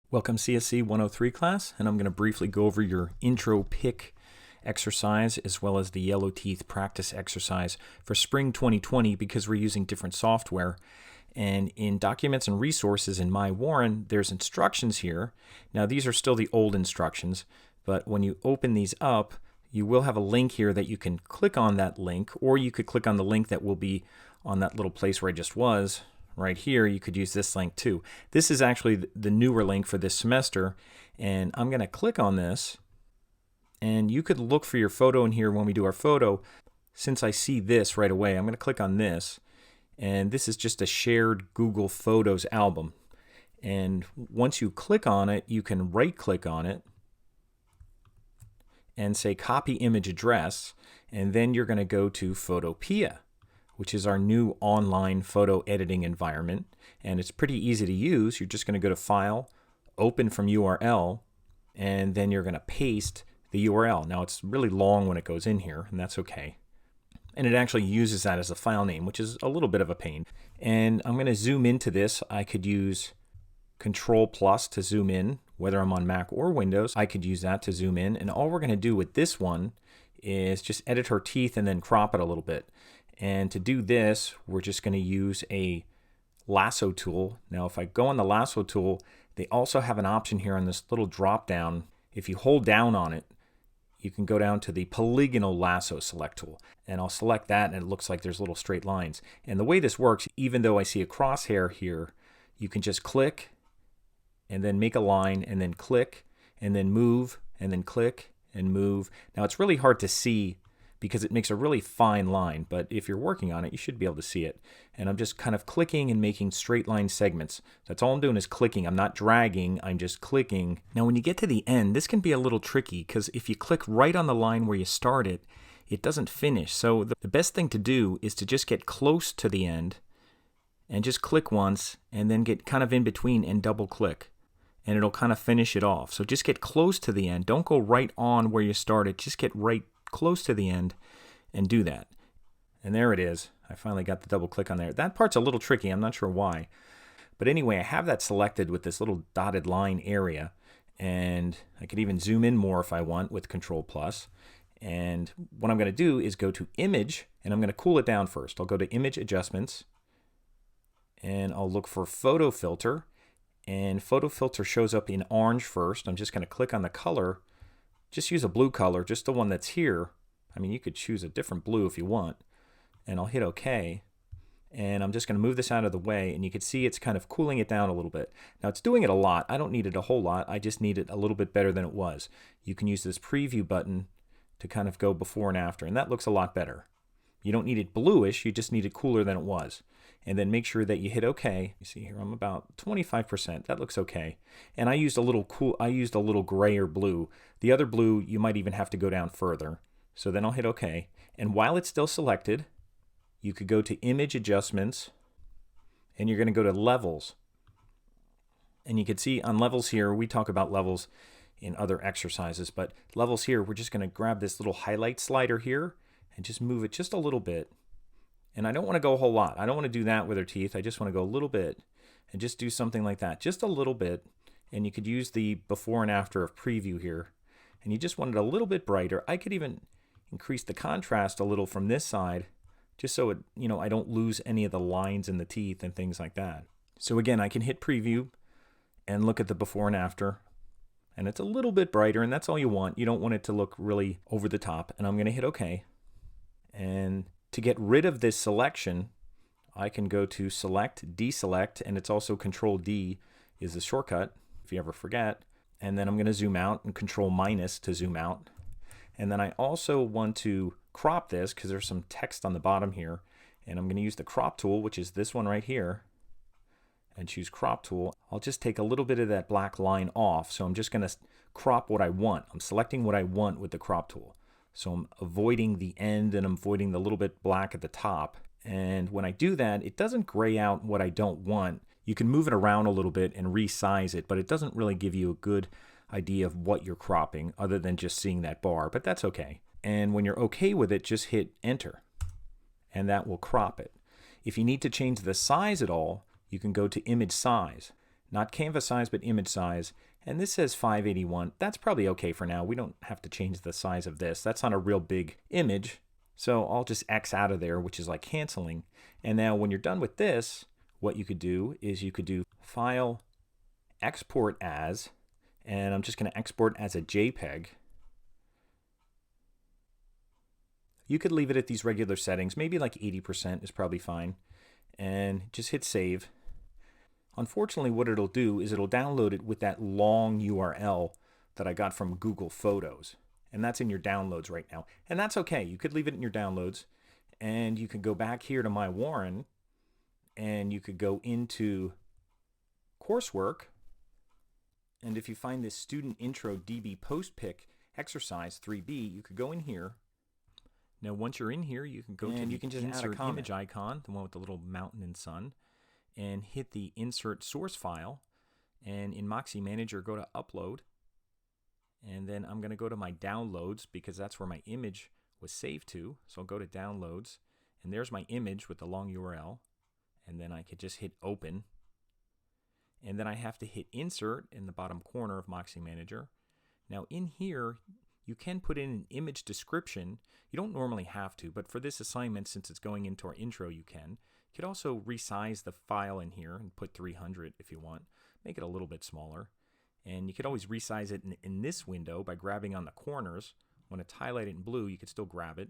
Welcome csc103 class, and I'm going to briefly go over your intro pick exercise as well as the yellow teeth practice exercise for spring 2020 because we're using different software. And in documents and resources in My Warren, there's instructions here. Now these are still the old instructions, but when you open these up, you will have a link here that you can click on that link, or you could click on the link that will be on that little place where I just was. Right here, you could use this link too. This is actually the newer link for this semester, and I'm going to click on this, and you could look for your photo in here when we do our photo. Since I see this right away, I'm going to click on this, and this is just a shared Google Photos album. And once you click on it, you can right-click on it and say copy image address, and then you're going to go to Photopea, which is our new online photo editing environment. And it's pretty easy to use. You're just going to go to File, Open from URL, and then you're going to paste the URL. Now it's really long when it goes in here, and that's okay. And it actually uses that as a file name, which is a little bit of a pain. And I'm going to zoom into this. I could use Control plus to zoom in, whether I'm on Mac or Windows. I could use that to zoom in. And all we're going to do with this one is just edit her teeth and then crop it a little bit. And to do this, we're just going to use a Lasso tool. Now, if I go on the Lasso tool, they also have an option here on this little drop down. If you hold down on it, you can go down to the polygonal lasso select tool. And I'll select that, and it looks like there's little straight lines. And the way this works, even though I see a crosshair here, you can just click and then make a line and then click and then move and then click and move. Now, it's really hard to see because it makes a really fine line, but if you're working on it, you should be able to see it. And I'm just kind of clicking and making straight line segments. That's all I'm doing is clicking. I'm not dragging, I'm just clicking. Now when you get to the end, this can be a little tricky because if you click right on the line where you started, it doesn't finish. So the best thing to do is to just get close to the end and just click once and then get kind of in between and double click. And it'll kind of finish it off. So just get close to the end. Don't go right on where you started. Just get right close to the end and do that. And there it is. I finally got the double click on there. That part's a little tricky. I'm not sure why. But anyway, I have that selected with this little dotted line area. And I could even zoom in more if I want with Control plus. And what I'm going to do is go to Image, and I'm going to cool it down first. I'll go to Image Adjustments, and I'll look for Photo Filter. And Photo Filter shows up in orange first. I'm just going to click on the color. Just use a blue color, just the one that's here. I mean, you could choose a different blue if you want. And I'll hit OK. And I'm just going to move this out of the way. And you can see it's kind of cooling it down a little bit. Now, it's doing it a lot. I don't need it a whole lot. I just need it a little bit better than it was. You can use this preview button to kind of go before and after. And that looks a lot better. You don't need it bluish. You just need it cooler than it was. And then make sure that you hit OK. You see here, I'm about 25%. That looks okay. And I used a little gray or blue. The other blue, you might even have to go down further. So then I'll hit OK. And while it's still selected, you could go to Image Adjustments, and you're going to go to Levels. And you can see on Levels here, we talk about levels in other exercises, but levels here, we're just going to grab this little highlight slider here and just move it just a little bit. And I don't want to go a whole lot. I don't want to do that with her teeth. I just want to go a little bit and just do something like that. Just a little bit. And you could use the before and after of preview here. And you just want it a little bit brighter. I could even increase the contrast a little from this side just so it, I don't lose any of the lines in the teeth and things like that. So again, I can hit preview and look at the before and after. And it's a little bit brighter, and that's all you want. You don't want it to look really over the top. And I'm going to hit OK. And to get rid of this selection, I can go to Select, Deselect, and it's also Control D is the shortcut if you ever forget. And then I'm going to zoom out and Control minus to zoom out. And then I also want to crop this because there's some text on the bottom here. And I'm going to use the crop tool, which is this one right here, and choose crop tool. I'll just take a little bit of that black line off. So I'm just going to crop what I want. I'm selecting what I want with the crop tool. So I'm avoiding the end and I'm avoiding the little bit black at the top. And when I do that, it doesn't gray out what I don't want. You can move it around a little bit and resize it, but it doesn't really give you a good idea of what you're cropping other than just seeing that bar, but that's okay. And when you're okay with it, just hit Enter, and that will crop it. If you need to change the size at all, you can go to Image Size. not canvas size, but image size. And this says 581. That's probably okay for now. We don't have to change the size of this. That's not a real big image. So I'll just X out of there, which is like canceling. And now when you're done with this, what you could do is you could do File, Export As, and I'm just going to export as a JPEG. You could leave it at these regular settings, maybe like 80% is probably fine. And just hit save. Unfortunately, what it'll do is it'll download it with that long URL that I got from Google Photos. And that's in your downloads right now. And that's okay. You could leave it in your downloads. And you can go back here to My Warren. And you could go into Coursework. And if you find this Student Intro DB Post Pick Exercise 3B, you could go in here. Now, once you're in here, you can go to you can just insert image icon, the one with the little mountain and sun, and hit the Insert Source File. And in Moxie Manager, go to Upload. And then I'm going to go to my Downloads because that's where my image was saved to. So I'll go to Downloads, and there's my image with the long URL. And then I could just hit Open. And then I have to hit Insert in the bottom corner of Moxie Manager. Now in here, you can put in an image description. You don't normally have to, but for this assignment, since it's going into our intro, you can. You could also resize the file in here and put 300 if you want. Make it a little bit smaller. And you could always resize it in this window by grabbing on the corners. When it's highlighted in blue, you could still grab it.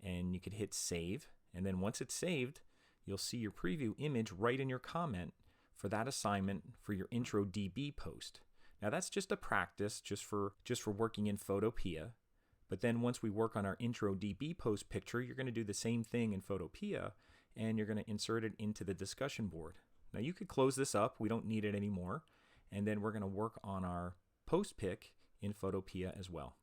And you could hit Save. And then once it's saved, you'll see your preview image right in your comment for that assignment for your intro DB post. Now that's just a practice, just for working in Photopea. But then once we work on our intro DB post picture, you're going to do the same thing in Photopea, and you're going to insert it into the discussion board. Now you could close this up. We don't need it anymore. And then we're going to work on our post pick in Photopea as well.